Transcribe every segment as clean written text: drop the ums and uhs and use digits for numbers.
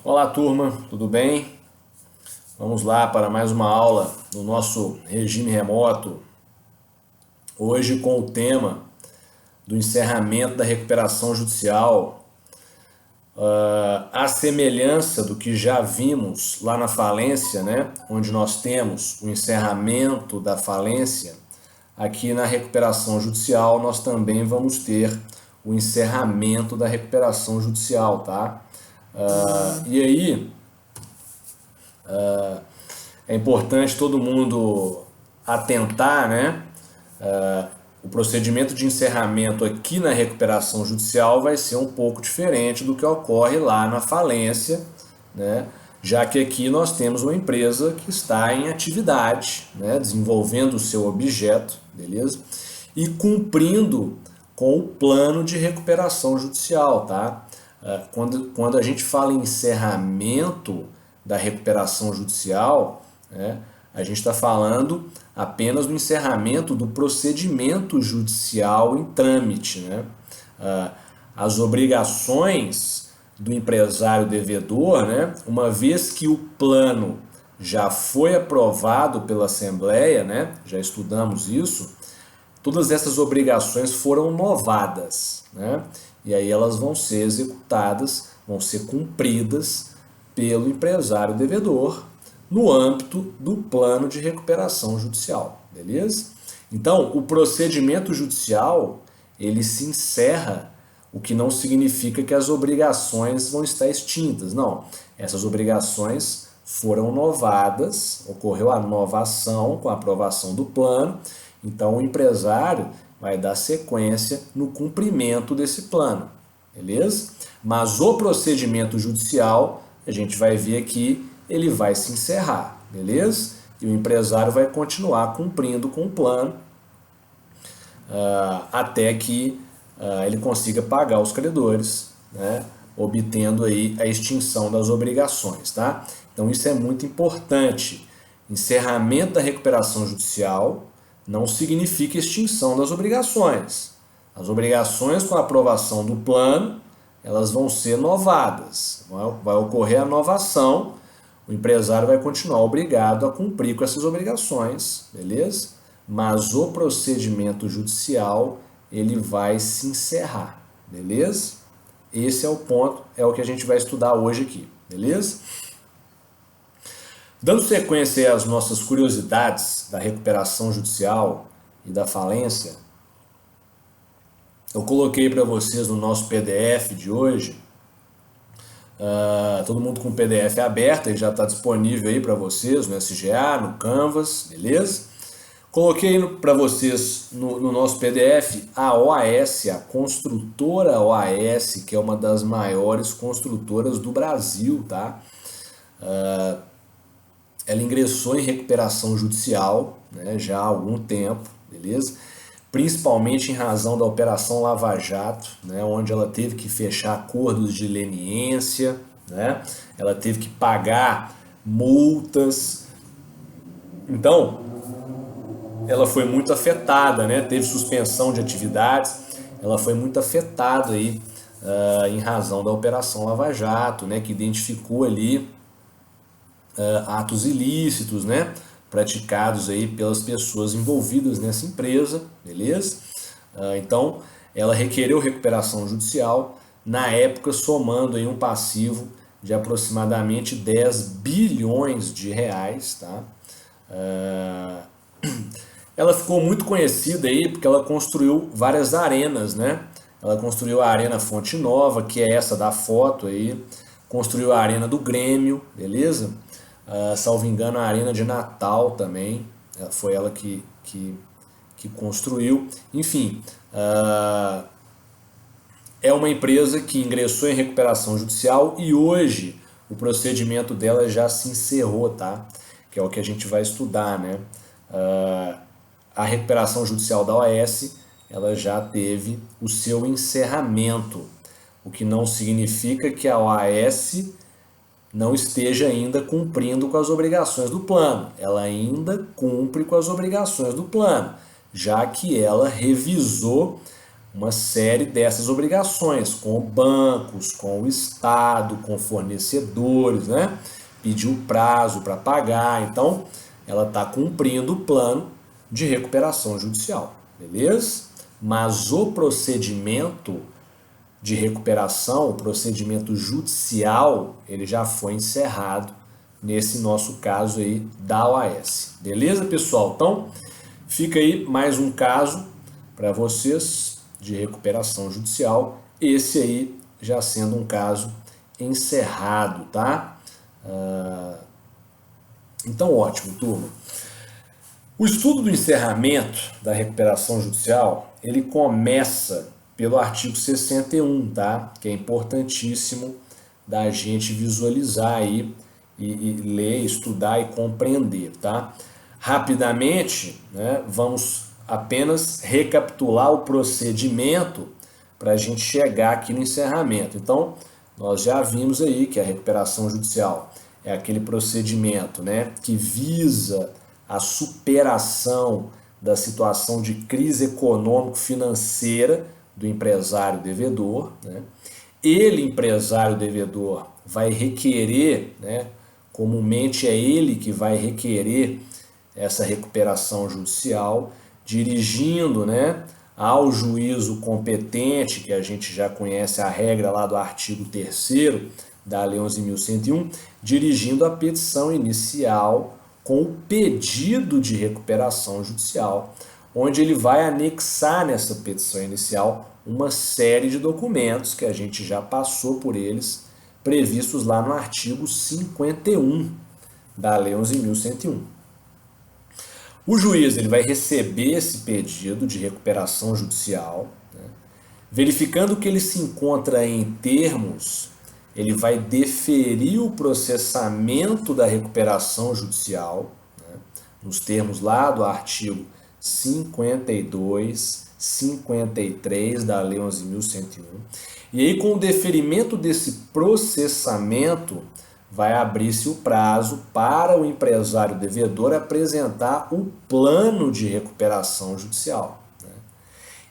Olá, turma, tudo bem? Vamos lá para mais uma aula do nosso regime remoto. Hoje com o tema do encerramento da recuperação judicial. A semelhança do que já vimos lá na falência, né? Onde nós temos o encerramento da falência, aqui na recuperação judicial nós também vamos ter o encerramento da recuperação judicial, tá? E aí, é importante todo mundo atentar, né? O procedimento de encerramento aqui na recuperação judicial vai ser um pouco diferente do que ocorre lá na falência, né? Já que aqui nós temos uma empresa que está em atividade, né? Desenvolvendo o seu objeto, beleza? E cumprindo com o plano de recuperação judicial, tá? Quando a gente fala em encerramento da recuperação judicial, né, a gente está falando apenas do encerramento do procedimento judicial em trâmite, né? As obrigações do empresário devedor, né, uma vez que o plano já foi aprovado pela Assembleia, né, já estudamos isso, todas essas obrigações foram novadas, né? E aí elas vão ser executadas, vão ser cumpridas pelo empresário devedor no âmbito do plano de recuperação judicial, beleza? Então, o procedimento judicial, ele se encerra, o que não significa que as obrigações vão estar extintas, não. Essas obrigações foram novadas, ocorreu a novação com a aprovação do plano, então o empresário vai dar sequência no cumprimento desse plano, beleza? Mas o procedimento judicial, a gente vai ver aqui, ele vai se encerrar, beleza? E o empresário vai continuar cumprindo com o plano até que ele consiga pagar os credores, né? Obtendo aí a extinção das obrigações, tá? Então isso é muito importante. Encerramento da recuperação judicial não significa extinção das obrigações. As obrigações com a aprovação do plano, elas vão ser novadas. Vai ocorrer a novação, o empresário vai continuar obrigado a cumprir com essas obrigações, beleza? Mas o procedimento judicial, ele vai se encerrar, beleza? Esse é o ponto, é o que a gente vai estudar hoje aqui, beleza? Dando sequência às nossas curiosidades da recuperação judicial e da falência, eu coloquei para vocês no nosso PDF de hoje, todo mundo com o PDF aberto, ele já está disponível aí para vocês no SGA, no Canvas, beleza? Coloquei para vocês no nosso PDF a OAS, a construtora OAS, que é uma das maiores construtoras do Brasil, tá? Ela ingressou em recuperação judicial, né, já há algum tempo, beleza? Principalmente em razão da Operação Lava Jato, né, onde ela teve que fechar acordos de leniência, né? Ela teve que pagar multas. Então, ela foi muito afetada, né? Teve suspensão de atividades, ela foi muito afetada aí, em razão da Operação Lava Jato, né? Que identificou ali atos ilícitos, né? Praticados aí pelas pessoas envolvidas nessa empresa, beleza? Então, ela requereu recuperação judicial, na época somando aí um passivo de aproximadamente 10 bilhões de reais, tá? Ela ficou muito conhecida aí porque ela construiu várias arenas, né? Ela construiu a Arena Fonte Nova, que é essa da foto aí, construiu a Arena do Grêmio, beleza? Salvo engano, a Arena de Natal também, foi ela que construiu. Enfim, é uma empresa que ingressou em recuperação judicial e hoje o procedimento dela já se encerrou, tá? Que é o que a gente vai estudar, né? A recuperação judicial da OAS, ela já teve o seu encerramento, o que não significa que a OAS não esteja ainda cumprindo com as obrigações do plano. Ela ainda cumpre com as obrigações do plano, já que ela revisou uma série dessas obrigações com bancos, com o Estado, com fornecedores, né? Pediu prazo para pagar, então ela está cumprindo o plano de recuperação judicial, beleza? Mas o procedimento de recuperação, o procedimento judicial, ele já foi encerrado nesse nosso caso aí da OAS. Beleza, pessoal? Então, fica aí mais um caso para vocês de recuperação judicial, esse aí já sendo um caso encerrado, tá? Então, ótimo, turma. O estudo do encerramento da recuperação judicial, ele começa pelo artigo 61, tá? Que é importantíssimo da gente visualizar aí e ler, estudar e compreender, tá? Rapidamente, né, vamos apenas recapitular o procedimento para a gente chegar aqui no encerramento. Então, nós já vimos aí que a recuperação judicial é aquele procedimento, né, que visa a superação da situação de crise econômico-financeira do empresário devedor, né? Ele, empresário devedor, vai requerer, né, comumente é ele que vai requerer essa recuperação judicial, dirigindo, né, ao juízo competente, que a gente já conhece a regra lá do artigo 3º da Lei 11.101, dirigindo a petição inicial com o pedido de recuperação judicial, onde ele vai anexar nessa petição inicial uma série de documentos que a gente já passou por eles, previstos lá no artigo 51 da Lei 11.101. O juiz ele vai receber esse pedido de recuperação judicial, né? Verificando que ele se encontra em termos, ele vai deferir o processamento da recuperação judicial, né, nos termos lá do artigo 52, 53 da Lei 11.101. E aí, com o deferimento desse processamento, vai abrir-se o prazo para o empresário devedor apresentar o plano de recuperação judicial, né?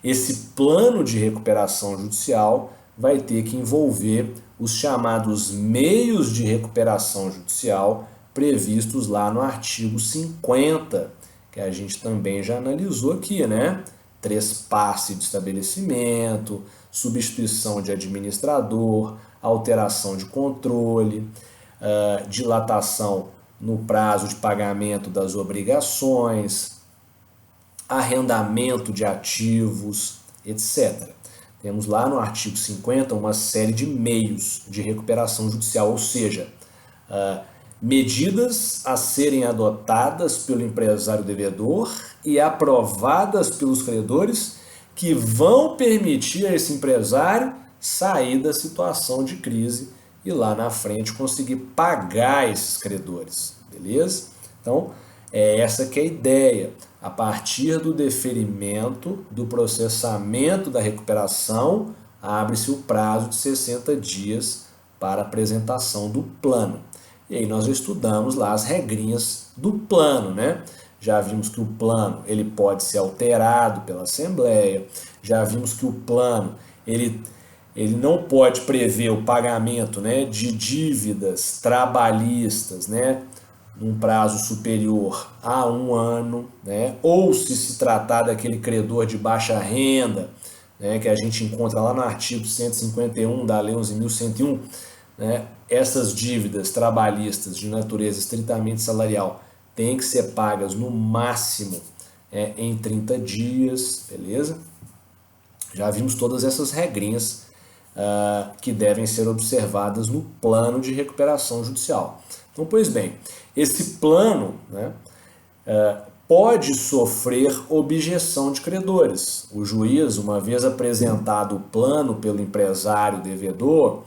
Esse plano de recuperação judicial vai ter que envolver os chamados meios de recuperação judicial previstos lá no artigo 50, que a gente também já analisou aqui, né? Trespasse de estabelecimento, substituição de administrador, alteração de controle, dilatação no prazo de pagamento das obrigações, arrendamento de ativos, etc. Temos lá no artigo 50 uma série de meios de recuperação judicial, ou seja, medidas a serem adotadas pelo empresário devedor e aprovadas pelos credores que vão permitir a esse empresário sair da situação de crise e lá na frente conseguir pagar esses credores, beleza? Então, é essa que é a ideia. A partir do deferimento do processamento da recuperação, abre-se o prazo de 60 dias para apresentação do plano. E aí nós estudamos lá as regrinhas do plano, né? Já vimos que o plano ele pode ser alterado pela Assembleia, já vimos que o plano ele não pode prever o pagamento, né, de dívidas trabalhistas, né, num prazo superior a 1 ano, né, ou se tratar daquele credor de baixa renda, né, que a gente encontra lá no artigo 151 da Lei 11.101, né, essas dívidas trabalhistas de natureza estritamente salarial têm que ser pagas no máximo em 30 dias, beleza? Já vimos todas essas regrinhas que devem ser observadas no plano de recuperação judicial. Então, pois bem, esse plano, né, pode sofrer objeção de credores. O juiz, uma vez apresentado o plano pelo empresário devedor,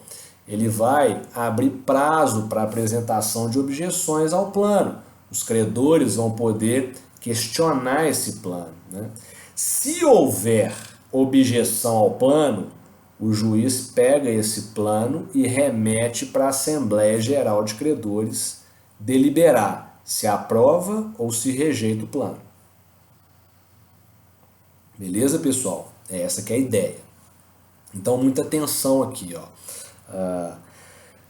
ele vai abrir prazo para apresentação de objeções ao plano. Os credores vão poder questionar esse plano, né? Se houver objeção ao plano, o juiz pega esse plano e remete para a Assembleia Geral de Credores deliberar se aprova ou se rejeita o plano. Beleza, pessoal? É essa que é a ideia. Então, muita atenção aqui, ó.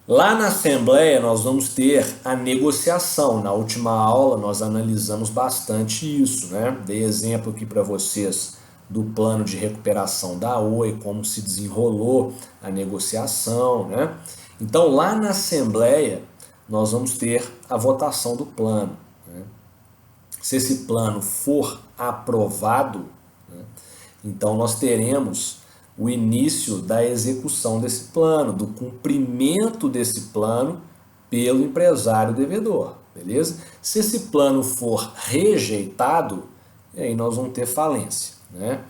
Lá na Assembleia nós vamos ter a negociação. Na última aula nós analisamos bastante isso, né? Dei exemplo aqui para vocês do plano de recuperação da Oi, como se desenrolou a negociação, né? Então lá na Assembleia nós vamos ter a votação do plano, né? Se esse plano for aprovado, né, então nós teremos o início da execução desse plano, do cumprimento desse plano pelo empresário devedor, beleza? Se esse plano for rejeitado, aí nós vamos ter falência, né?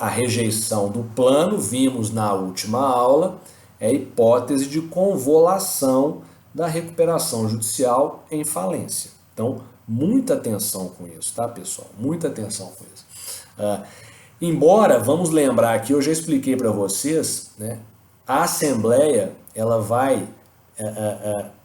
A rejeição do plano, vimos na última aula, é a hipótese de convolução da recuperação judicial em falência. Então, muita atenção com isso, tá, pessoal? Muita atenção com isso. Embora, vamos lembrar que eu já expliquei para vocês, né, a Assembleia ela vai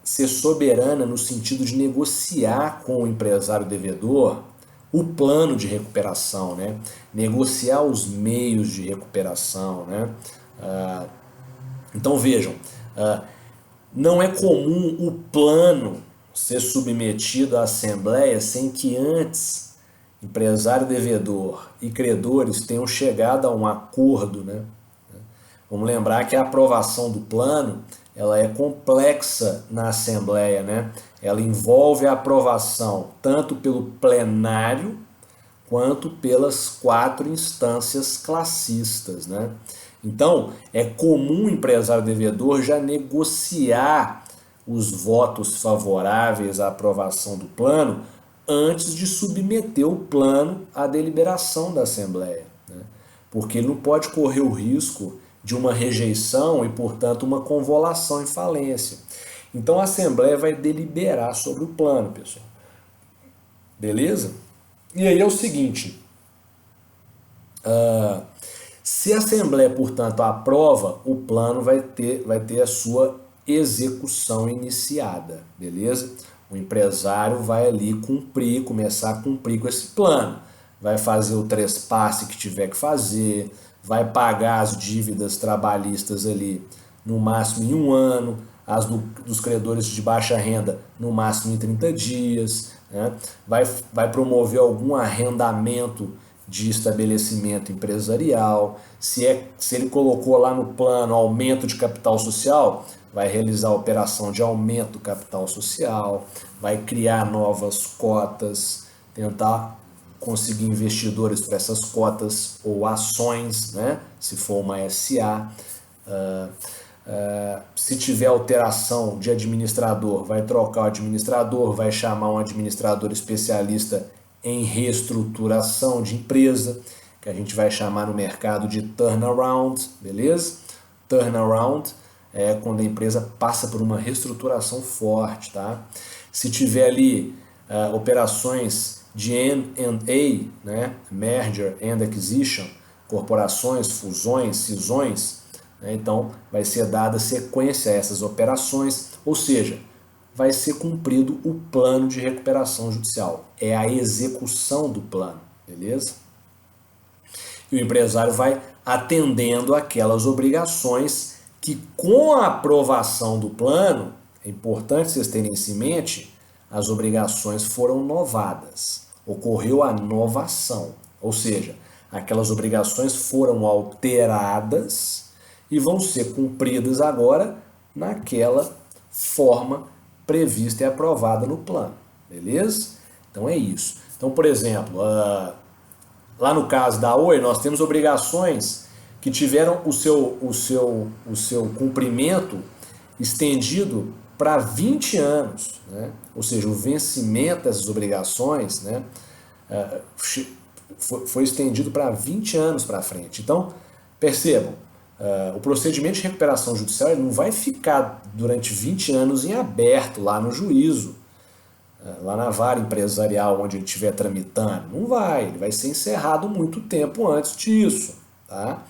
ser soberana no sentido de negociar com o empresário devedor o plano de recuperação, né, negociar os meios de recuperação, né. Então vejam, não é comum o plano ser submetido à Assembleia sem que antes empresário devedor e credores tenham chegado a um acordo, né? Vamos lembrar que a aprovação do plano ela é complexa na Assembleia, né? Ela envolve a aprovação tanto pelo plenário quanto pelas 4 instâncias classistas, né? Então, é comum o empresário devedor já negociar os votos favoráveis à aprovação do plano antes de submeter o plano à deliberação da Assembleia, né? Porque ele não pode correr o risco de uma rejeição e, portanto, uma convolução em falência. Então a Assembleia vai deliberar sobre o plano, pessoal. Beleza? E aí é o seguinte, se a Assembleia, portanto, aprova, o plano vai ter a sua execução iniciada, beleza? O empresário vai ali começar a cumprir com esse plano. Vai fazer o trespasse que tiver que fazer, vai pagar as dívidas trabalhistas ali no máximo em 1 ano, as dos credores de baixa renda no máximo em 30 dias, né? Vai promover algum arrendamento de estabelecimento empresarial. Se ele colocou lá no plano aumento de capital social, vai realizar a operação de aumento do capital social, vai criar novas cotas, tentar conseguir investidores para essas cotas ou ações, né? Se for uma SA. Se tiver alteração de administrador, vai trocar o administrador, vai chamar um administrador especialista em reestruturação de empresa, que a gente vai chamar no mercado de turnaround, beleza? Turnaround é quando a empresa passa por uma reestruturação forte, tá? Se tiver ali operações de M&A, né? Merger and Acquisition, corporações, fusões, cisões, né? Então vai ser dada sequência a essas operações, ou seja, vai ser cumprido o plano de recuperação judicial. É a execução do plano, beleza? E o empresário vai atendendo aquelas obrigações que, com a aprovação do plano, é importante vocês terem isso em mente, as obrigações foram novadas. Ocorreu a novação, ou seja, aquelas obrigações foram alteradas e vão ser cumpridas agora naquela forma prevista e aprovada no plano, beleza? Então é isso. Então, por exemplo, lá no caso da Oi, nós temos obrigações que tiveram o seu cumprimento estendido para 20 anos, né? Ou seja, o vencimento dessas obrigações, né, foi estendido para 20 anos para frente. Então, percebam, o procedimento de recuperação judicial ele não vai ficar durante 20 anos em aberto lá no juízo, lá na vara empresarial onde ele estiver tramitando. Não vai, ele vai ser encerrado muito tempo antes disso, tá?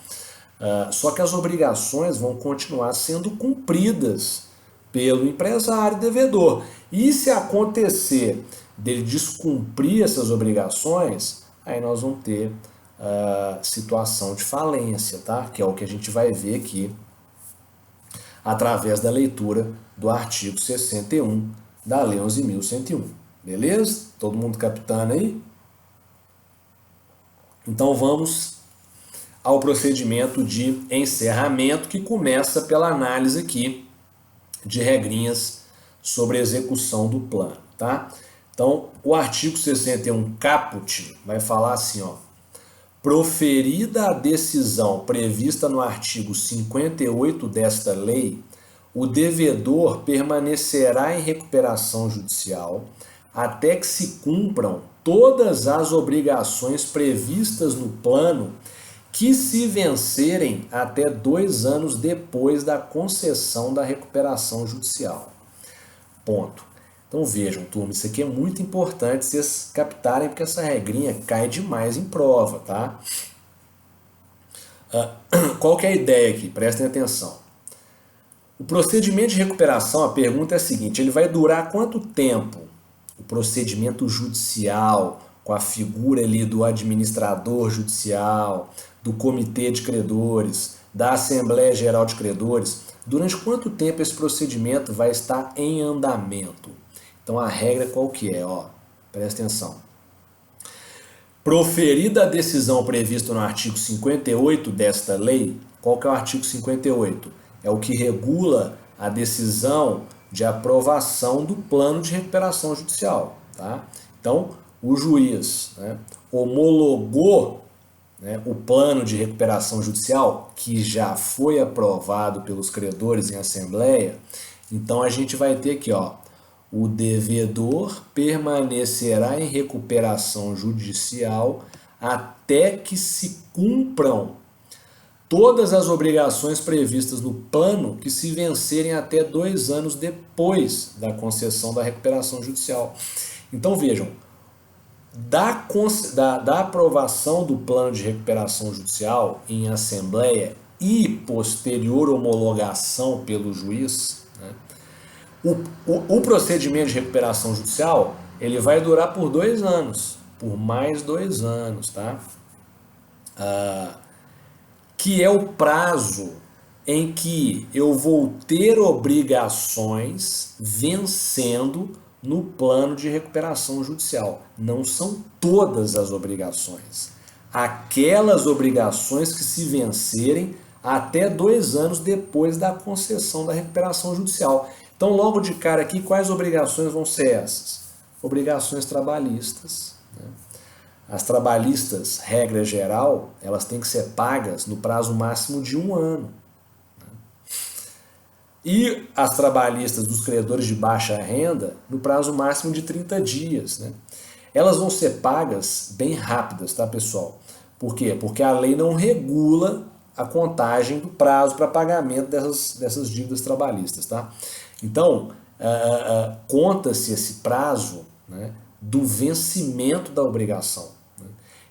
Só que as obrigações vão continuar sendo cumpridas pelo empresário devedor. E se acontecer dele descumprir essas obrigações, aí nós vamos ter situação de falência, tá? Que é o que a gente vai ver aqui através da leitura do artigo 61 da Lei 11.101. Beleza? Todo mundo captando aí? Então vamos ao procedimento de encerramento, que começa pela análise aqui de regrinhas sobre a execução do plano, tá? Então, o artigo 61 caput vai falar assim, ó: proferida a decisão prevista no artigo 58 desta lei, o devedor permanecerá em recuperação judicial até que se cumpram todas as obrigações previstas no plano que se vencerem até 2 anos depois da concessão da recuperação judicial. Ponto. Então vejam, turma, isso aqui é muito importante vocês captarem, porque essa regrinha cai demais em prova, tá? Qual que é a ideia aqui? Prestem atenção. O procedimento de recuperação, a pergunta é a seguinte: ele vai durar quanto tempo? O procedimento judicial, com a figura ali do administrador judicial, do comitê de credores, da Assembleia Geral de Credores, durante quanto tempo esse procedimento vai estar em andamento? Então a regra qual que é? Presta atenção. Proferida a decisão prevista no artigo 58 desta lei, qual que é o artigo 58? É o que regula a decisão de aprovação do plano de recuperação judicial. Tá? Então, o juiz, né, homologou, né, o plano de recuperação judicial, que já foi aprovado pelos credores em assembleia. Então, a gente vai ter aqui, o devedor permanecerá em recuperação judicial até que se cumpram todas as obrigações previstas no plano que se vencerem até 2 anos depois da concessão da recuperação judicial. Então vejam, da aprovação do plano de recuperação judicial em assembleia e posterior homologação pelo juiz, né, o procedimento de recuperação judicial ele vai durar por 2 anos, por mais 2 anos, tá? Que é o prazo em que eu vou ter obrigações vencendo no plano de recuperação judicial. Não são todas as obrigações. Aquelas obrigações que se vencerem até 2 anos depois da concessão da recuperação judicial. Então, logo de cara aqui, quais obrigações vão ser essas? Obrigações trabalhistas, né? As trabalhistas, regra geral, elas têm que ser pagas no prazo máximo de 1 ano. E as trabalhistas dos credores de baixa renda, no prazo máximo de 30 dias. Né? Elas vão ser pagas bem rápidas, tá, pessoal? Por quê? Porque a lei não regula a contagem do prazo para pagamento dessas dívidas trabalhistas, tá? Então, conta-se esse prazo, né, do vencimento da obrigação.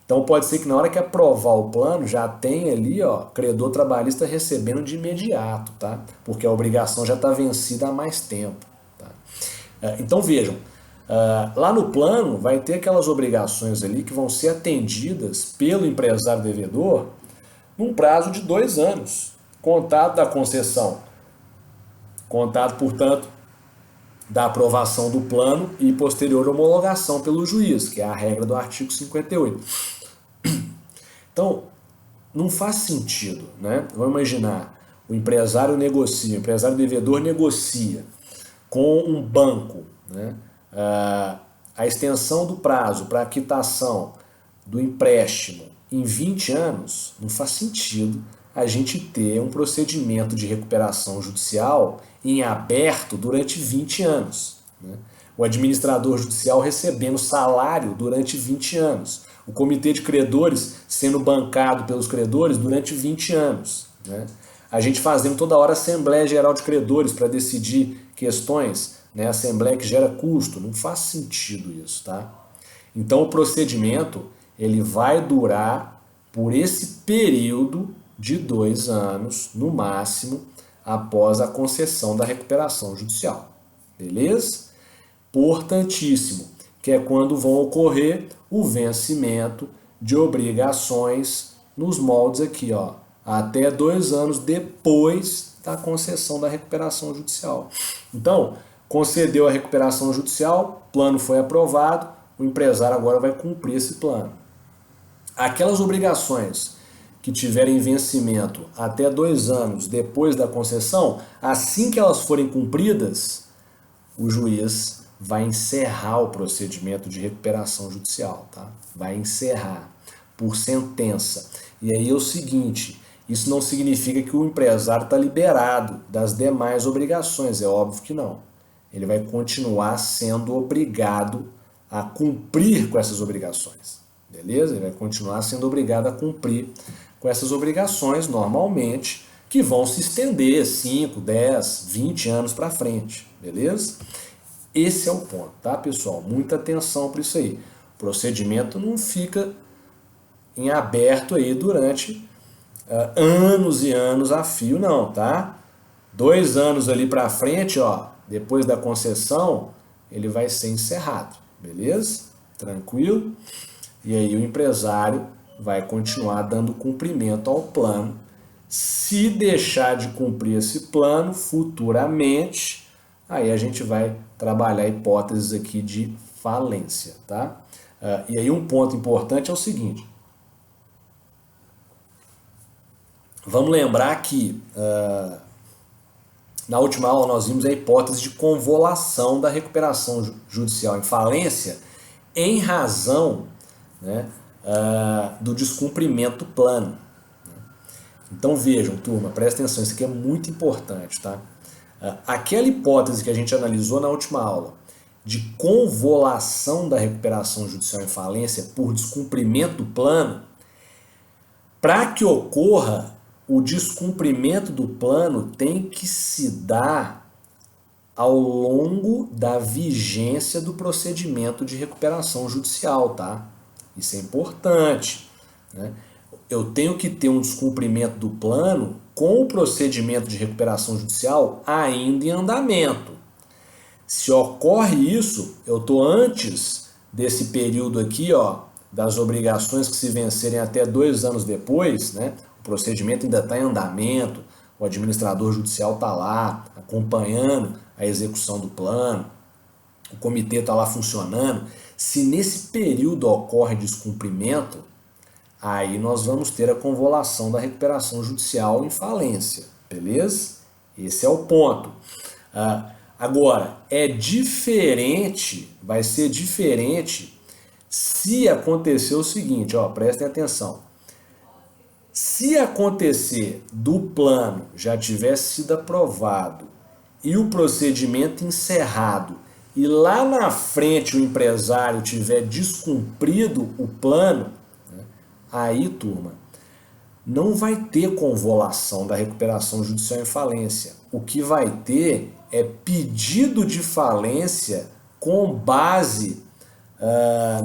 Então pode ser que na hora que aprovar o plano já tenha ali, credor trabalhista recebendo de imediato, tá? Porque a obrigação já está vencida há mais tempo. Tá? Então vejam, lá no plano vai ter aquelas obrigações ali que vão ser atendidas pelo empresário devedor num prazo de 2 anos, contado da concessão, contado, portanto, da aprovação do plano e posterior homologação pelo juiz, que é a regra do artigo 58. Então, não faz sentido, né? Vamos imaginar, o empresário negocia, o empresário devedor negocia com um banco, né, a extensão do prazo para a quitação do empréstimo em 20 anos, não faz sentido a gente ter um procedimento de recuperação judicial em aberto durante 20 anos. Né? O administrador judicial recebendo salário durante 20 anos. O comitê de credores sendo bancado pelos credores durante 20 anos. Né? A gente fazendo toda hora Assembleia Geral de Credores para decidir questões, né? Assembleia que gera custo. Não faz sentido isso, tá? Então o procedimento ele vai durar por esse período de 2 anos, no máximo, após a concessão da recuperação judicial. Beleza? Importantíssimo, que é quando vão ocorrer o vencimento de obrigações nos moldes aqui, ó, até 2 anos depois da concessão da recuperação judicial. Então, concedeu a recuperação judicial, plano foi aprovado, o empresário agora vai cumprir esse plano. Aquelas obrigações que tiverem vencimento até 2 anos depois da concessão, assim que elas forem cumpridas, o juiz vai encerrar o procedimento de recuperação judicial, tá? Vai encerrar por sentença. E aí é o seguinte, isso não significa que o empresário está liberado das demais obrigações, é óbvio que não. Ele vai continuar sendo obrigado a cumprir com essas obrigações, beleza? Ele vai continuar sendo obrigado a cumprir com essas obrigações, normalmente, que vão se estender 5, 10, 20 anos para frente, beleza? Esse é o ponto, tá, pessoal? Muita atenção para isso aí. O procedimento não fica em aberto aí durante anos e anos a fio, não, tá? 2 anos ali para frente, ó, depois da concessão, ele vai ser encerrado, beleza? Tranquilo? E aí o empresário vai continuar dando cumprimento ao plano. Se deixar de cumprir esse plano futuramente, aí a gente vai trabalhar hipóteses aqui de falência, tá? E aí um ponto importante é o seguinte. Vamos lembrar que na última aula nós vimos a hipótese de convolução da recuperação judicial em falência em razão, né, do descumprimento do plano. Então vejam, turma, presta atenção, isso aqui é muito importante, tá? Aquela hipótese que a gente analisou na última aula de convolução da recuperação judicial em falência por descumprimento do plano, para que ocorra o descumprimento do plano tem que se dar ao longo da vigência do procedimento de recuperação judicial, tá? Isso é importante, né? Eu tenho que ter um descumprimento do plano com o procedimento de recuperação judicial ainda em andamento. Se ocorre isso, eu estou antes desse período aqui, ó, das obrigações que se vencerem até 2 anos depois, né? O procedimento ainda está em andamento, o administrador judicial está lá acompanhando a execução do plano, o comitê está lá funcionando. Se nesse período ocorre descumprimento, aí nós vamos ter a convolução da recuperação judicial em falência, beleza? Esse é o ponto. Agora, é diferente, vai ser diferente se acontecer o seguinte, ó, prestem atenção. Se acontecer do plano já tivesse sido aprovado e o procedimento encerrado e lá na frente o empresário tiver descumprido o plano, né, aí, turma, não vai ter convolução da recuperação judicial em falência. O que vai ter é pedido de falência com base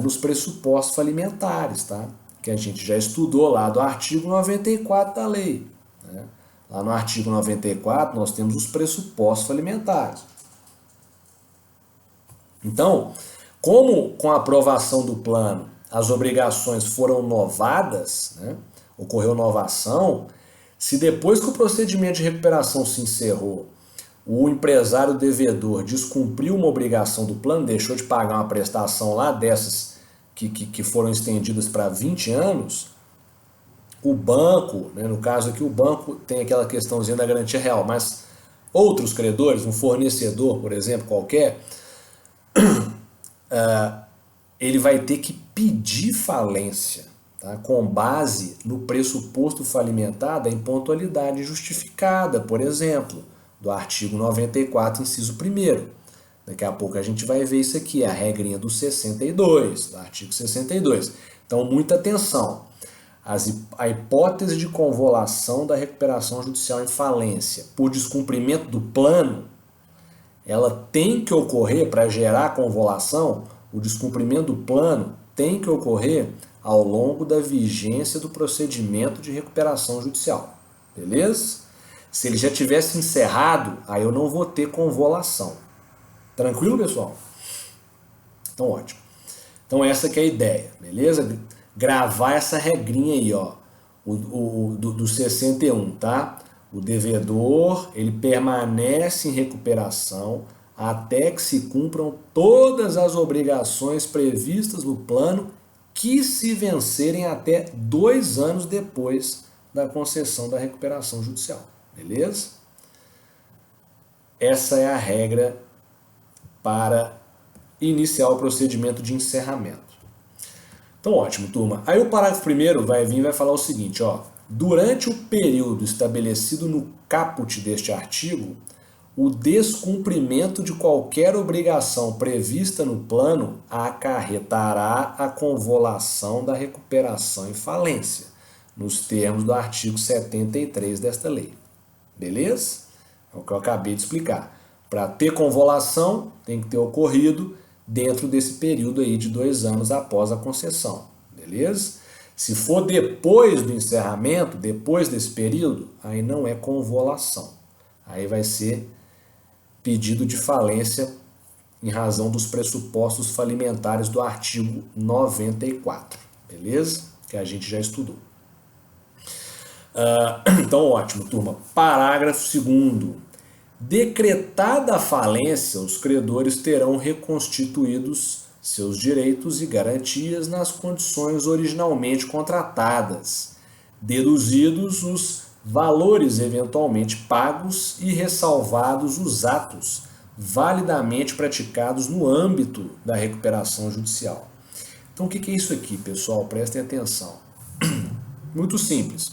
nos pressupostos falimentares, tá? Que a gente já estudou lá do artigo 94 da lei, né? Lá no artigo 94 nós temos os pressupostos falimentares. Então, como com a aprovação do plano as obrigações foram novadas, né? Ocorreu novação, se depois que o procedimento de recuperação se encerrou, o empresário devedor descumpriu uma obrigação do plano, deixou de pagar uma prestação lá dessas que foram estendidas para 20 anos, o banco, né, no caso aqui o banco tem aquela questãozinha da garantia real, mas outros credores, um fornecedor, por exemplo, qualquer, ele vai ter que pedir falência, tá, com base no pressuposto falimentar da impontualidade justificada, por exemplo, do artigo 94, inciso 1º. Daqui a pouco a gente vai ver isso aqui, a regrinha do 62, do artigo 62. Então, muita atenção. A hipótese de convolução da recuperação judicial em falência por descumprimento do plano, ela tem que ocorrer para gerar convolução, o descumprimento do plano tem que ocorrer ao longo da vigência do procedimento de recuperação judicial. Beleza? Se ele já tivesse encerrado, aí eu não vou ter convolução. Tranquilo, pessoal? Então, ótimo. Então, essa que é a ideia, beleza? gravar essa regrinha aí, ó, do 61, tá? O devedor, ele permanece em recuperação até que se cumpram todas as obrigações previstas no plano que se vencerem até 2 anos depois da concessão da recuperação judicial. Beleza? Essa é a regra para iniciar o procedimento de encerramento. Então, ótimo, turma. Aí o parágrafo primeiro vai vir e vai falar o seguinte, ó. Durante o período estabelecido no caput deste artigo, o descumprimento de qualquer obrigação prevista no plano acarretará a convolução da recuperação em falência, nos termos do artigo 73 desta lei. Beleza? É o que eu acabei de explicar. Para ter convolução, tem que ter ocorrido dentro desse período aí de 2 anos após a concessão. Beleza? Se for depois do encerramento, depois desse período, aí não é convolução. Aí vai ser pedido de falência em razão dos pressupostos falimentares do artigo 94. Beleza? Que a gente já estudou. Então, ótimo, turma. Parágrafo 2º. Decretada a falência, os credores terão reconstituídos seus direitos e garantias nas condições originalmente contratadas, deduzidos os valores eventualmente pagos e ressalvados os atos validamente praticados no âmbito da recuperação judicial. Então, o que é isso aqui, pessoal? Prestem atenção. Muito simples.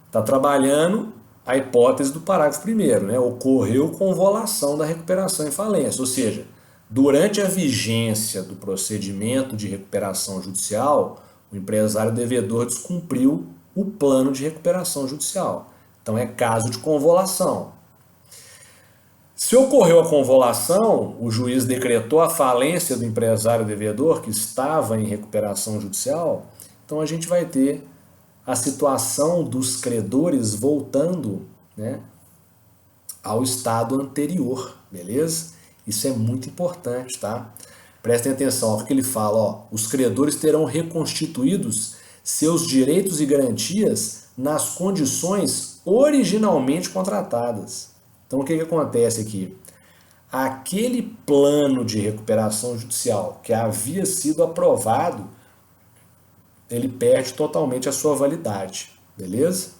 Está trabalhando a hipótese do parágrafo 1º, né? Ocorreu convolução da recuperação em falência, ou seja, durante a vigência do procedimento de recuperação judicial, o empresário devedor descumpriu o plano de recuperação judicial. Então é caso de convolução. Se ocorreu a convolução, o juiz decretou a falência do empresário devedor que estava em recuperação judicial, então a gente vai ter a situação dos credores voltando, né, ao estado anterior, beleza? Isso é muito importante, tá? Prestem atenção ao que ele fala, ó, os credores terão reconstituídos seus direitos e garantias nas condições originalmente contratadas. Então o que acontece aqui? Aquele plano de recuperação judicial que havia sido aprovado, ele perde totalmente a sua validade, beleza?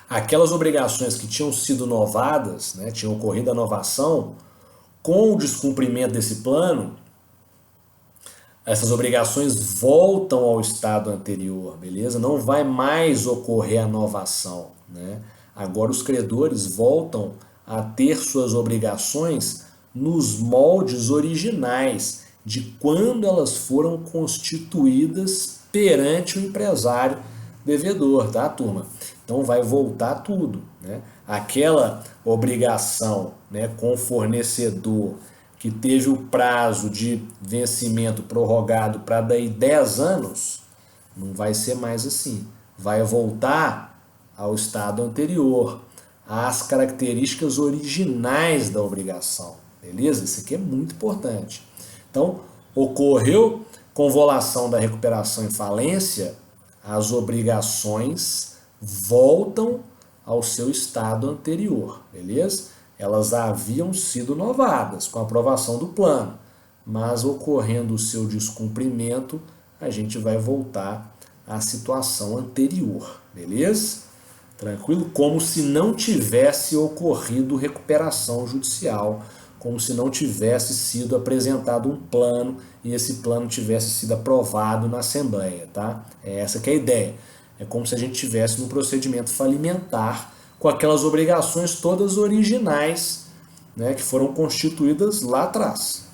Aquelas obrigações que tinham sido novadas, né, tinham ocorrido a novação, com o descumprimento desse plano, essas obrigações voltam ao estado anterior, beleza? Não vai mais ocorrer a novação, né? Agora os credores voltam a ter suas obrigações nos moldes originais de quando elas foram constituídas perante o empresário devedor, tá, turma? Então vai voltar tudo, né? Aquela obrigação, né, com o fornecedor que teve o prazo de vencimento prorrogado para daí 10 anos, não vai ser mais assim. Vai voltar ao estado anterior, às características originais da obrigação, beleza? Isso aqui é muito importante. Então, ocorreu convolução da recuperação em falência, as obrigações voltam ao seu estado anterior, beleza? Elas haviam sido novadas com a aprovação do plano, mas ocorrendo o seu descumprimento, a gente vai voltar à situação anterior, beleza? Tranquilo? Como se não tivesse ocorrido recuperação judicial, como se não tivesse sido apresentado um plano e esse plano tivesse sido aprovado na Assembleia, tá? É essa que é a ideia. É como se a gente tivesse num procedimento falimentar com aquelas obrigações todas originais, né, que foram constituídas lá atrás.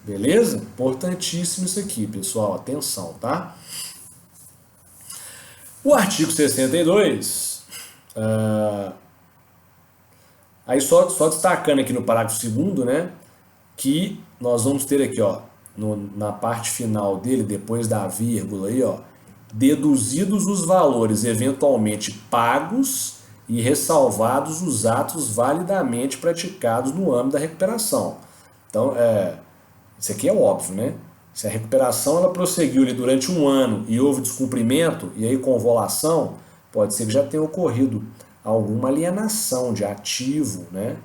Beleza? Importantíssimo isso aqui, pessoal. Atenção, tá? O artigo 62, aí só destacando aqui no parágrafo 2º, né, que nós vamos ter aqui, ó, na parte final dele, depois da vírgula aí, ó, deduzidos os valores eventualmente pagos e ressalvados os atos validamente praticados no âmbito da recuperação. Então, isso aqui é óbvio, né? Se a recuperação ela prosseguiu ali durante um ano e houve descumprimento, e aí convolução, pode ser que já tenha ocorrido alguma alienação de ativo, né?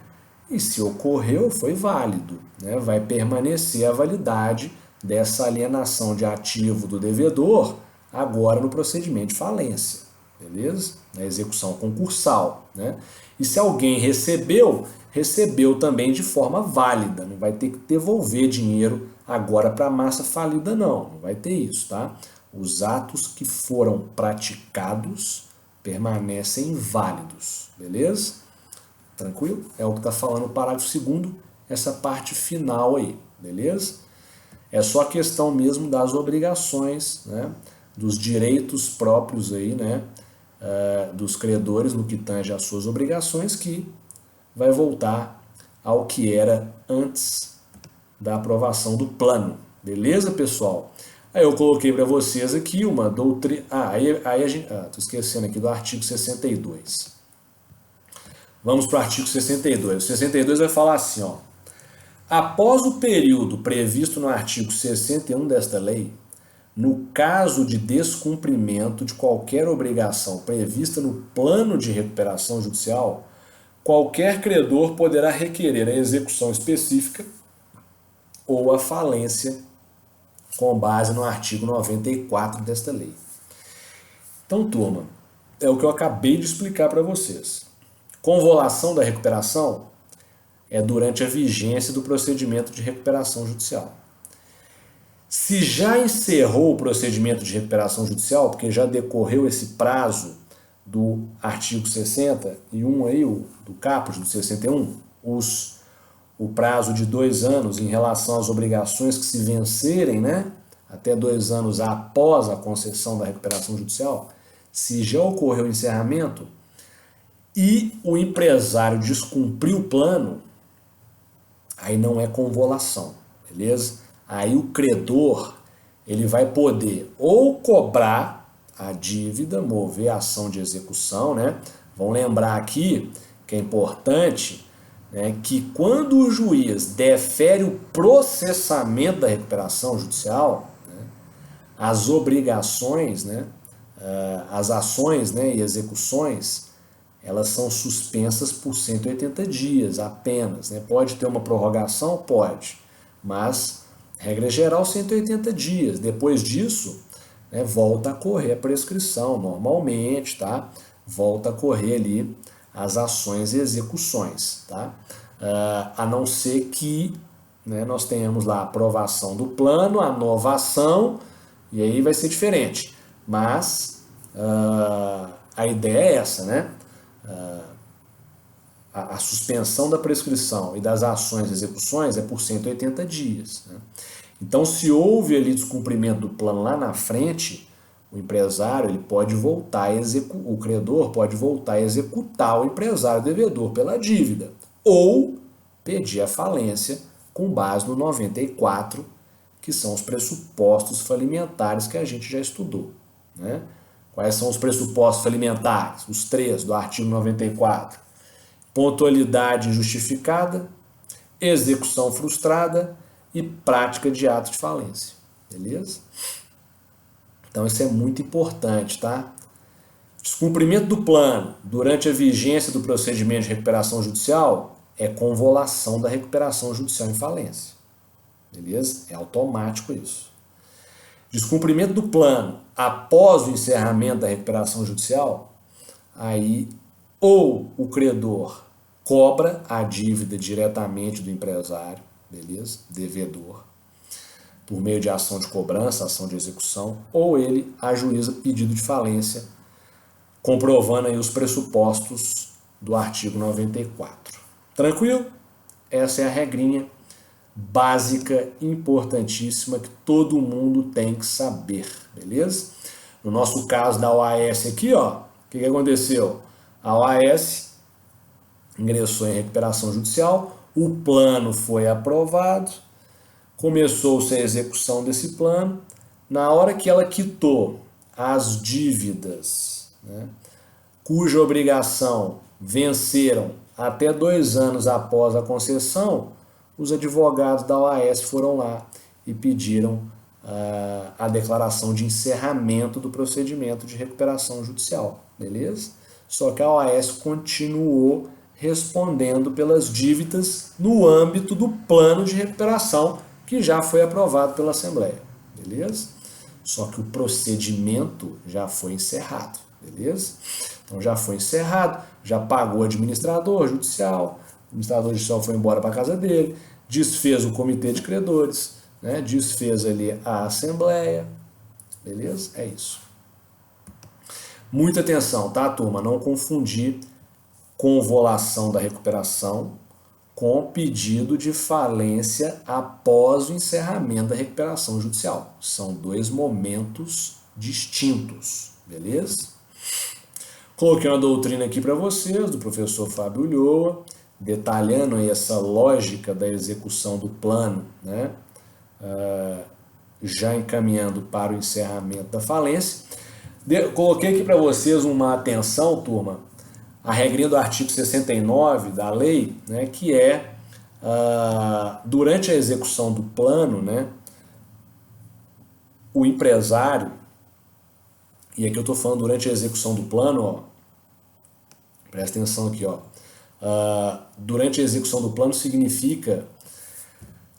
E se ocorreu, foi válido, né? Vai permanecer a validade dessa alienação de ativo do devedor agora no procedimento de falência, beleza? Na execução concursal, né? E se alguém recebeu, recebeu também de forma válida, não vai ter que devolver dinheiro agora para a massa falida não vai ter isso, tá? Os atos que foram praticados permanecem válidos, beleza? Tranquilo? É o que está falando o parágrafo 2º, essa parte final aí, beleza? É só a questão mesmo das obrigações, né? Dos direitos próprios aí, né? Dos credores no que tange às suas obrigações, que vai voltar ao que era antes da aprovação do plano. Beleza, pessoal? Aí eu coloquei para vocês aqui uma doutrina... aí a gente... tô esquecendo aqui do artigo 62. Vamos para o artigo 62. O 62 vai falar assim, ó. Após o período previsto no artigo 61 desta lei, no caso de descumprimento de qualquer obrigação prevista no plano de recuperação judicial, qualquer credor poderá requerer a execução específica ou a falência com base no artigo 94 desta lei. Então, turma, é o que eu acabei de explicar para vocês. Convolução da recuperação é durante a vigência do procedimento de recuperação judicial. Se já encerrou o procedimento de recuperação judicial, porque já decorreu esse prazo do artigo 61 aí, do caput do 61, o prazo de 2 anos em relação às obrigações que se vencerem, né, até 2 anos após a concessão da recuperação judicial, se já ocorreu o encerramento e o empresário descumpriu o plano, aí não é convolução, beleza? Aí o credor ele vai poder ou cobrar a dívida, mover a ação de execução, né? Vamos lembrar aqui que é importante, né, que quando o juiz defere o processamento da recuperação judicial, né, as obrigações, né, as ações, né, e execuções, elas são suspensas por 180 dias apenas, né? Pode ter uma prorrogação? Pode, mas regra geral 180 dias. Depois disso, né, volta a correr a prescrição normalmente, tá? Volta a correr ali as ações e execuções, tá? A não ser que, né, nós tenhamos lá a aprovação do plano, a novação, e aí vai ser diferente. Mas a ideia é essa, né? A suspensão da prescrição e das ações e execuções é por 180 dias. Né? Então, se houve ali descumprimento do plano lá na frente, o empresário ele pode voltar o credor pode voltar a executar o empresário devedor pela dívida ou pedir a falência com base no 94, que são os pressupostos falimentares que a gente já estudou. Né? Quais são os pressupostos falimentares? Os 3 do artigo 94. Pontualidade injustificada, execução frustrada e prática de ato de falência. Beleza? Então isso é muito importante, tá? Descumprimento do plano durante a vigência do procedimento de recuperação judicial é convolução da recuperação judicial em falência. Beleza? É automático isso. Descumprimento do plano após o encerramento da recuperação judicial, aí ou o credor cobra a dívida diretamente do empresário, beleza? Devedor, por meio de ação de cobrança, ação de execução, ou ele ajuiza pedido de falência, comprovando aí os pressupostos do artigo 94. Tranquilo? Essa é a regrinha básica, importantíssima, que todo mundo tem que saber, beleza? No nosso caso da OAS aqui, ó, o que aconteceu? A OAS ingressou em recuperação judicial, o plano foi aprovado, começou-se a execução desse plano. Na hora que ela quitou as dívidas, né, cuja obrigação venceram até 2 anos após a concessão, os advogados da OAS foram lá e pediram a declaração de encerramento do procedimento de recuperação judicial, beleza? Só que a OAS continuou respondendo pelas dívidas no âmbito do plano de recuperação que já foi aprovado pela Assembleia, beleza? Só que o procedimento já foi encerrado, beleza? Então já foi encerrado, já pagou o administrador judicial foi embora para a casa dele, desfez o comitê de credores, né? Desfez ali a Assembleia, beleza? É isso. Muita atenção, tá, turma? Não confundir convolução da recuperação com pedido de falência após o encerramento da recuperação judicial. São dois momentos distintos, beleza? Coloquei uma doutrina aqui para vocês, do professor Fábio Ulloa, detalhando aí essa lógica da execução do plano, né? Já encaminhando para o encerramento da falência. Coloquei aqui para vocês uma atenção, turma, a regrinha do artigo 69 da lei, né, que é, durante a execução do plano, né, o empresário, e aqui eu estou falando durante a execução do plano, ó, presta atenção aqui, ó, durante a execução do plano significa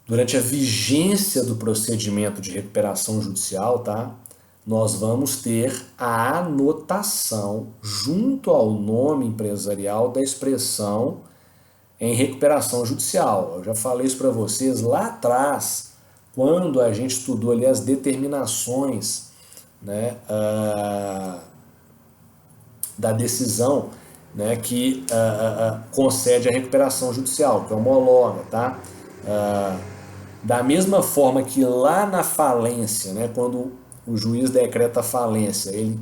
durante a vigência do procedimento de recuperação judicial, tá? Nós vamos ter a anotação junto ao nome empresarial da expressão em recuperação judicial. Eu já falei isso para vocês lá atrás, quando a gente estudou ali as determinações, né, da decisão, né, que concede a recuperação judicial, que homologa, tá? Da mesma forma que lá na falência, né, quando o juiz decreta a falência, ele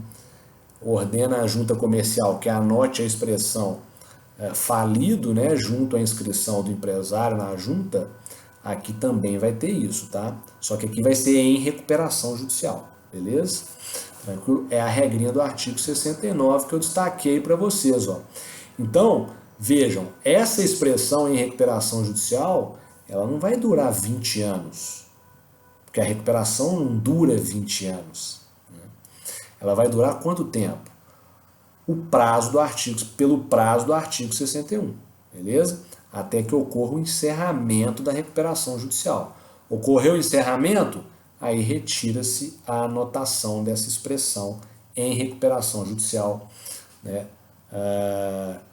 ordena a junta comercial que anote a expressão falido, né, junto à inscrição do empresário na junta, aqui também vai ter isso, tá? Só que aqui vai ser em recuperação judicial, beleza? É a regrinha do artigo 69 que eu destaquei para vocês, ó. Então, vejam, essa expressão em recuperação judicial, ela não vai durar 20 anos, porque a recuperação não dura 20 anos. Né? Ela vai durar quanto tempo? Pelo prazo do artigo 61, beleza? Até que ocorra o encerramento da recuperação judicial. Ocorreu o encerramento, aí retira-se a anotação dessa expressão em recuperação judicial, né?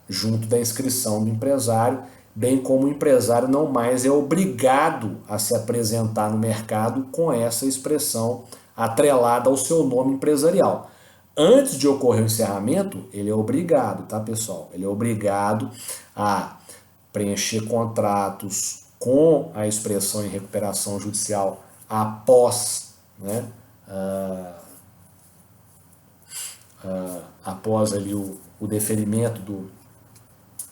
Junto da inscrição do empresário, bem como o empresário não mais é obrigado a se apresentar no mercado com essa expressão atrelada ao seu nome empresarial. Antes de ocorrer o encerramento, ele é obrigado, tá, pessoal? Ele é obrigado a preencher contratos com a expressão em recuperação judicial após, né, após ali o deferimento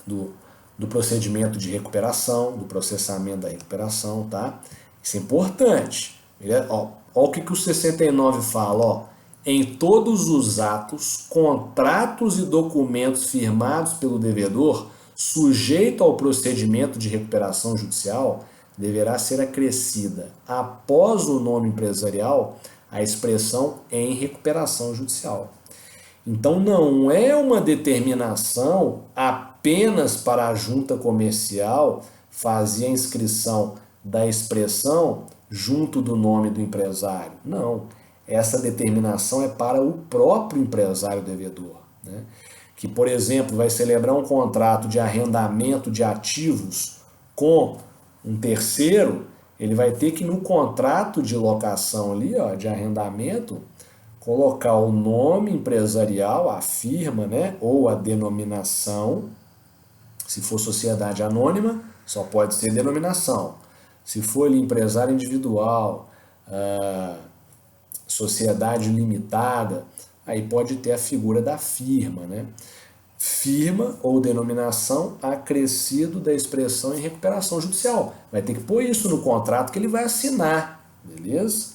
do procedimento de recuperação, do processamento da recuperação, tá? Isso é importante. Ó, o que o 69 fala, ó. Em todos os atos, contratos e documentos firmados pelo devedor, sujeito ao procedimento de recuperação judicial, deverá ser acrescida, após o nome empresarial, a expressão em recuperação judicial. Então não é uma determinação apenas para a junta comercial fazer a inscrição da expressão junto do nome do empresário. Não, essa determinação é para o próprio empresário devedor, né? Que, por exemplo, vai celebrar um contrato de arrendamento de ativos com um terceiro, ele vai ter que no contrato de locação ali, ó, de arrendamento, colocar o nome empresarial, a firma, né, ou a denominação. Se for sociedade anônima, só pode ser denominação. Se for ali, empresário individual, sociedade limitada, aí pode ter a figura da firma, né? Firma ou denominação acrescido da expressão em recuperação judicial. Vai ter que pôr isso no contrato que ele vai assinar, beleza?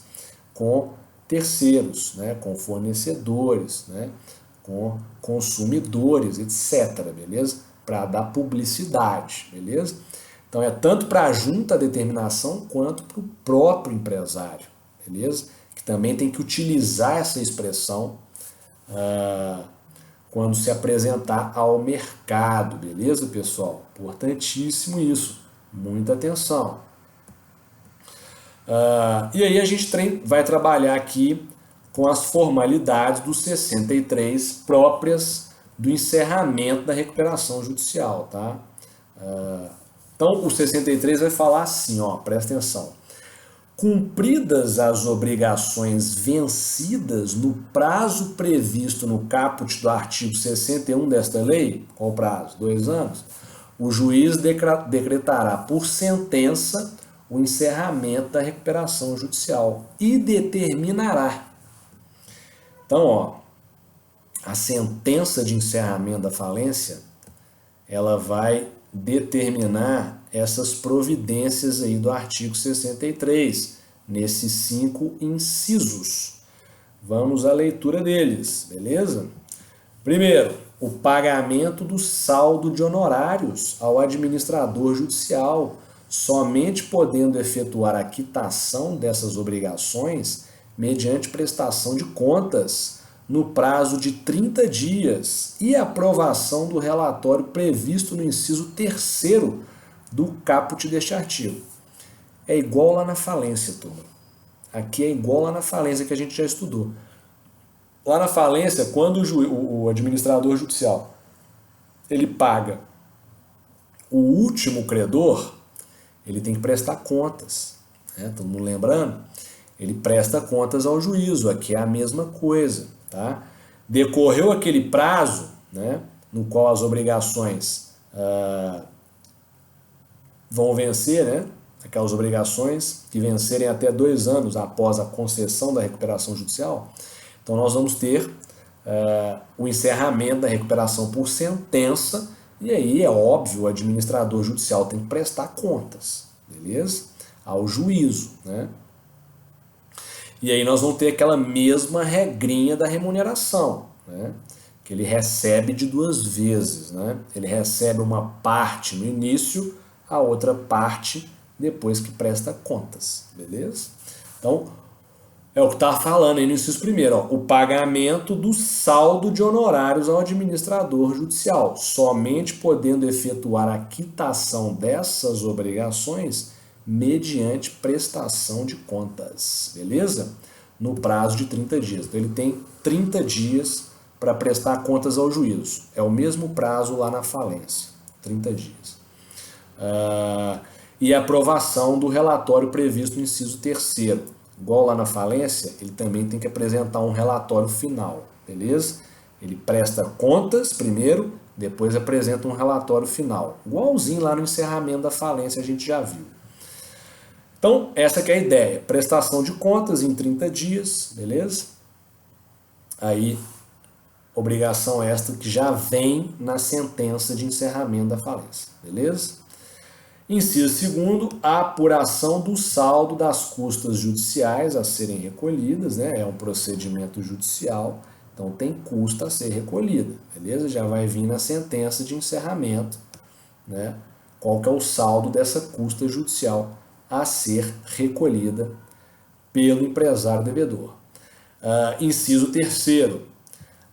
Com terceiros, né? Com fornecedores, né? Com consumidores, etc, beleza? Para dar publicidade, beleza? Então é tanto para a junta a determinação quanto para o próprio empresário, beleza? Que também tem que utilizar essa expressão quando se apresentar ao mercado, beleza, pessoal? Importantíssimo isso, muita atenção. E aí a gente vai trabalhar aqui com as formalidades do 63 próprias do encerramento da recuperação judicial, tá? Então o 63 vai falar assim, ó, presta atenção. Cumpridas as obrigações vencidas no prazo previsto no caput do artigo 61 desta lei, qual o prazo? 2 anos, o juiz decretará por sentença o encerramento da recuperação judicial e determinará. Então, ó, a sentença de encerramento da falência, ela vai determinar essas providências aí do artigo 63, nesses 5 incisos. Vamos à leitura deles, beleza? Primeiro, o pagamento do saldo de honorários ao administrador judicial, somente podendo efetuar a quitação dessas obrigações mediante prestação de contas no prazo de 30 dias e aprovação do relatório previsto no inciso 3º do caput deste artigo. É igual lá na falência, turma. Aqui é igual lá na falência que a gente já estudou. Lá na falência, quando o administrador judicial ele paga o último credor, ele tem que prestar contas. Né? Todo mundo lembrando? Ele presta contas ao juízo. Aqui é a mesma coisa. Tá? Decorreu aquele prazo, né, no qual as obrigações vão vencer, né? Aquelas obrigações que vencerem até 2 anos após a concessão da recuperação judicial. Então nós vamos ter o encerramento da recuperação por sentença, e aí é óbvio, o administrador judicial tem que prestar contas, beleza? Ao juízo, né? E aí nós vamos ter aquela mesma regrinha da remuneração, né? Que ele recebe de 2 vezes, né? Ele recebe uma parte no início, a outra parte depois que presta contas, beleza? Então, é o que está falando aí no inciso primeiro, ó, o pagamento do saldo de honorários ao administrador judicial, somente podendo efetuar a quitação dessas obrigações mediante prestação de contas, beleza? No prazo de 30 dias. Então, ele tem 30 dias para prestar contas ao juízo. É o mesmo prazo lá na falência, 30 dias. E a aprovação do relatório previsto no inciso 3º. Igual lá na falência, ele também tem que apresentar um relatório final, beleza? Ele presta contas primeiro, depois apresenta um relatório final. Igualzinho lá no encerramento da falência a gente já viu. Então, essa que é a ideia. Prestação de contas em 30 dias, beleza? Aí, obrigação esta que já vem na sentença de encerramento da falência, beleza? Inciso 2º, a apuração do saldo das custas judiciais a serem recolhidas, né? É um procedimento judicial, então tem custa a ser recolhida, beleza? Já vai vir na sentença de encerramento, né? Qual que é o saldo dessa custa judicial a ser recolhida pelo empresário devedor. Inciso 3º,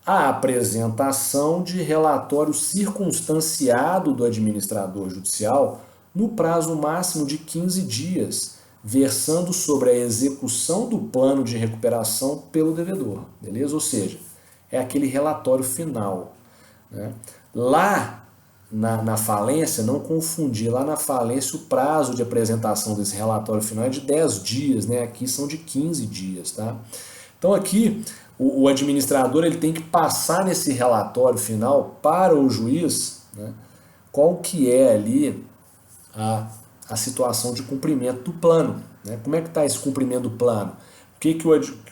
a apresentação de relatório circunstanciado do administrador judicial no prazo máximo de 15 dias, versando sobre a execução do plano de recuperação pelo devedor, beleza? Ou seja, é aquele relatório final, né? Lá na falência, não confundir, lá na falência o prazo de apresentação desse relatório final é de 10 dias, né? Aqui são de 15 dias, tá? Então aqui o administrador ele tem que passar nesse relatório final para o juiz, né, qual que é ali a situação de cumprimento do plano, né? Como é que está esse cumprimento do plano?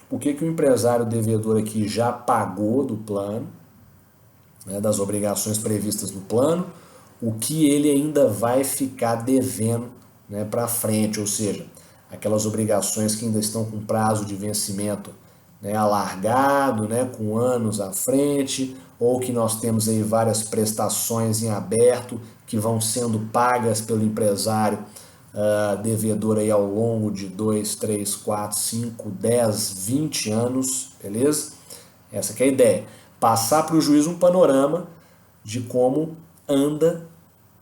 O que o empresário devedor aqui já pagou do plano, né, das obrigações previstas no plano, o que ele ainda vai ficar devendo, né, para frente, ou seja, aquelas obrigações que ainda estão com prazo de vencimento, né, alargado, né, com anos à frente, ou que nós temos aí várias prestações em aberto que vão sendo pagas pelo empresário devedor aí ao longo de 2, 3, 4, 5, 10, 20 anos, beleza? Essa que é a ideia. Passar para o juiz um panorama de como anda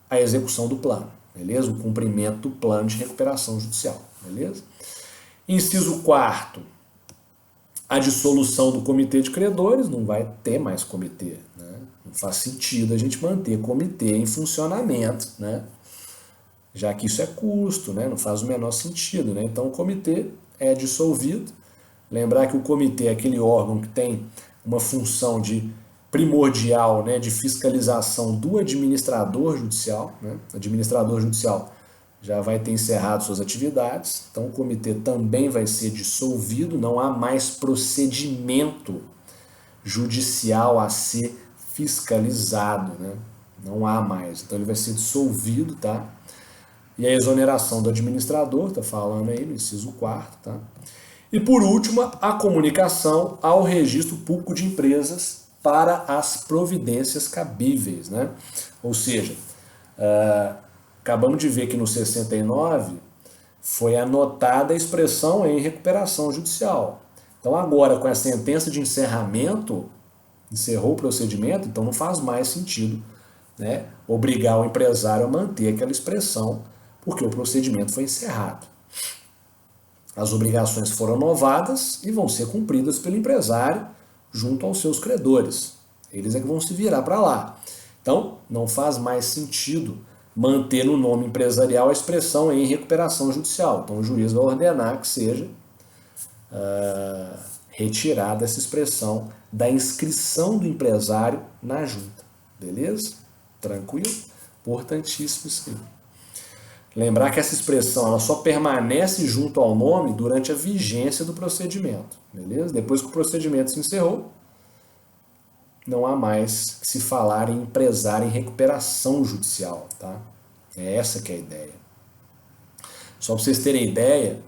a execução do plano, beleza? O cumprimento do plano de recuperação judicial, beleza? Inciso 4º, a dissolução do comitê de credores, não vai ter mais comitê, né? Não faz sentido a gente manter comitê em funcionamento, né? Já que isso é custo, né? Não faz o menor sentido, né? Então o comitê é dissolvido. Lembrar que o comitê é aquele órgão que tem uma função de primordial, né, de fiscalização do administrador judicial, né? O administrador judicial já vai ter encerrado suas atividades, então o comitê também vai ser dissolvido, não há mais procedimento judicial a ser fiscalizado, né? Não há mais, então ele vai ser dissolvido, tá? E a exoneração do administrador, tá falando aí no inciso 4º, tá? E por último, a comunicação ao registro público de empresas para as providências cabíveis, né? Ou seja, acabamos de ver que no 69 foi anotada a expressão em recuperação judicial. Então agora, com a sentença de encerramento, encerrou o procedimento, então não faz mais sentido, né, obrigar o empresário a manter aquela expressão, porque o procedimento foi encerrado. As obrigações foram novadas e vão ser cumpridas pelo empresário junto aos seus credores. Eles é que vão se virar para lá. Então, não faz mais sentido manter no nome empresarial a expressão em recuperação judicial. Então, o juiz vai ordenar que seja retirada essa expressão da inscrição do empresário na junta. Beleza? Tranquilo? Importantíssimo isso aí. Lembrar que essa expressão ela só permanece junto ao nome durante a vigência do procedimento, beleza? Depois que o procedimento se encerrou, não há mais que se falar em empresário em recuperação judicial, tá? É essa que é a ideia. Só para vocês terem ideia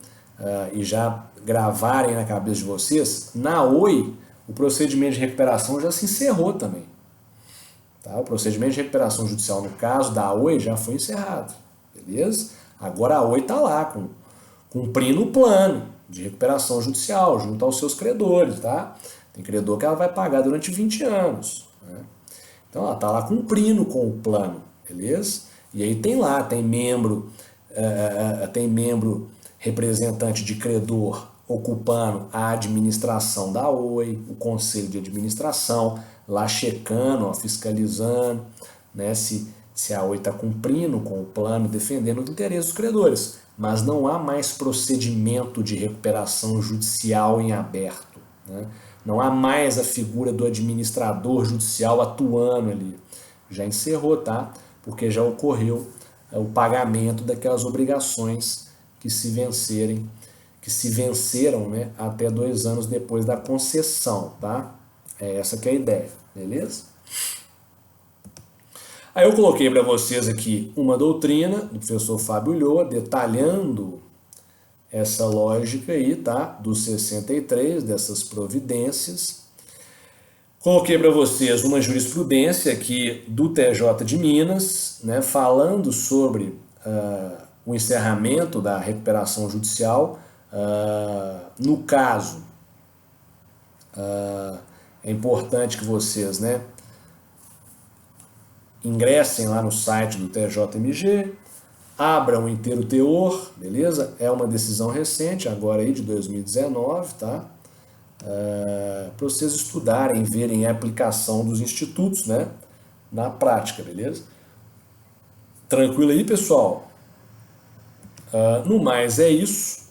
e já gravarem na cabeça de vocês, na OI o procedimento de recuperação já se encerrou também. Tá? O procedimento de recuperação judicial no caso da OI já foi encerrado. Beleza? Agora a OI está lá, cumprindo o plano de recuperação judicial junto aos seus credores, tá? Tem credor que ela vai pagar durante 20 anos. Né? Então ela está lá cumprindo com o plano, beleza? E aí tem membro representante de credor ocupando a administração da OI, o conselho de administração, lá checando, fiscalizando, né, se a OI está cumprindo com o plano, defendendo os interesses dos credores. Mas não há mais procedimento de recuperação judicial em aberto. Né? Não há mais a figura do administrador judicial atuando ali. Já encerrou, tá? Porque já ocorreu o pagamento daquelas obrigações que se venceram, né, até 2 anos depois da concessão, tá? É essa que é a ideia, beleza? Aí eu coloquei para vocês aqui uma doutrina do professor Fábio Ulloa, detalhando essa lógica aí, tá? Do 63, dessas providências. Coloquei para vocês uma jurisprudência aqui do TJ de Minas, né? Falando sobre o encerramento da recuperação judicial. No caso, é importante que vocês, né, ingressem lá no site do TJMG, abram o inteiro teor, beleza? É uma decisão recente, agora aí de 2019, tá? Para vocês estudarem, verem a aplicação dos institutos, né, na prática, beleza? Tranquilo aí, pessoal? No mais é isso.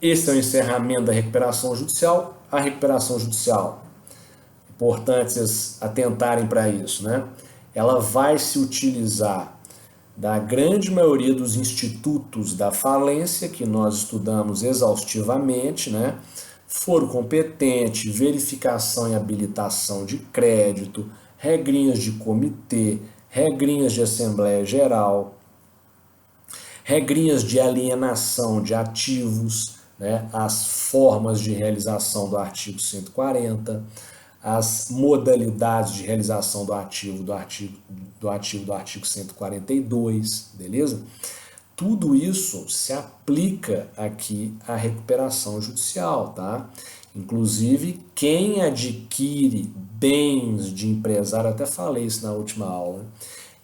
Esse é o encerramento da recuperação judicial. A recuperação judicial, importante vocês atentarem para isso, né? Ela vai se utilizar da grande maioria dos institutos da falência que nós estudamos exaustivamente, né? Foro competente, verificação e habilitação de crédito, regrinhas de comitê, regrinhas de assembleia geral, regrinhas de alienação de ativos, né? As formas de realização do artigo 140, as modalidades de realização do artigo 142, beleza? Tudo isso se aplica aqui à recuperação judicial, tá? Inclusive, quem adquire bens de empresário, até falei isso na última aula,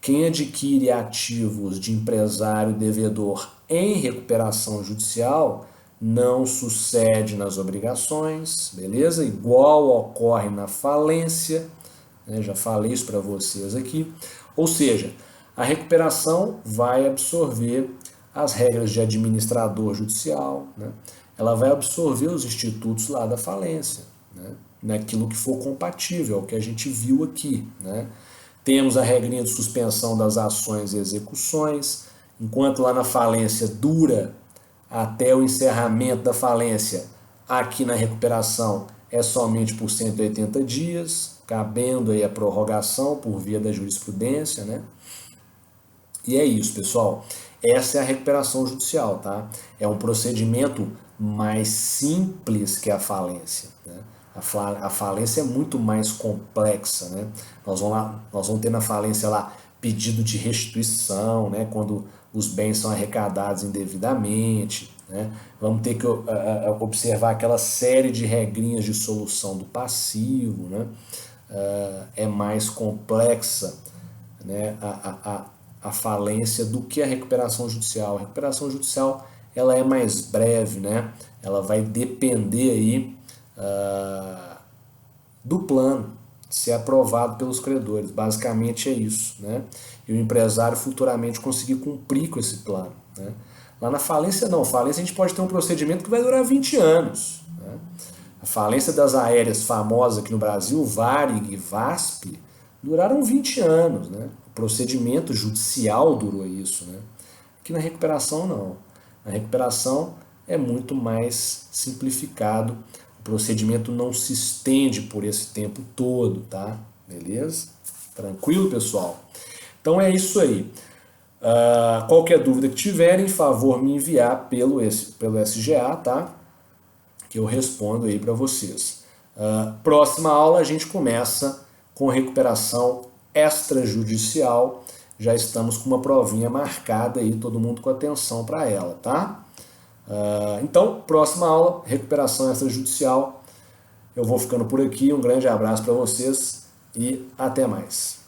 quem adquire ativos de empresário devedor em recuperação judicial não sucede nas obrigações, beleza? Igual ocorre na falência, né? Já falei isso para vocês aqui. Ou seja, a recuperação vai absorver as regras de administrador judicial, né? Ela vai absorver os institutos lá da falência, né? Naquilo que for compatível, é o que a gente viu aqui, né? Temos a regrinha de suspensão das ações e execuções, enquanto lá na falência dura até o encerramento da falência, aqui na recuperação é somente por 180 dias, cabendo aí a prorrogação por via da jurisprudência, né? E é isso, pessoal. Essa é a recuperação judicial, tá? É um procedimento mais simples que a falência, né? A falência é muito mais complexa, né? Nós vamos ter na falência lá pedido de restituição, né? Quando os bens são arrecadados indevidamente, né? Vamos ter que observar aquela série de regrinhas de solução do passivo, né? É mais complexa, né? A falência do que a recuperação judicial. A recuperação judicial ela é mais breve, né? Ela vai depender aí do plano ser aprovado pelos credores. Basicamente é isso, né? E o empresário futuramente conseguir cumprir com esse plano, né? Lá na falência não. Falência a gente pode ter um procedimento que vai durar 20 anos, né? A falência das aéreas famosas aqui no Brasil, Varig e VASP, duraram 20 anos, né? O procedimento judicial durou isso, né? Aqui na recuperação não. Na recuperação é muito mais simplificado. O procedimento não se estende por esse tempo todo, tá? Beleza? Tranquilo, pessoal? Então é isso aí. Qualquer dúvida que tiverem, favor me enviar pelo SGA, tá? Que eu respondo aí para vocês. Próxima aula a gente começa com recuperação extrajudicial. Já estamos com uma provinha marcada aí, todo mundo com atenção para ela, tá? Então, próxima aula, recuperação extrajudicial. Eu vou ficando por aqui, um grande abraço para vocês e até mais.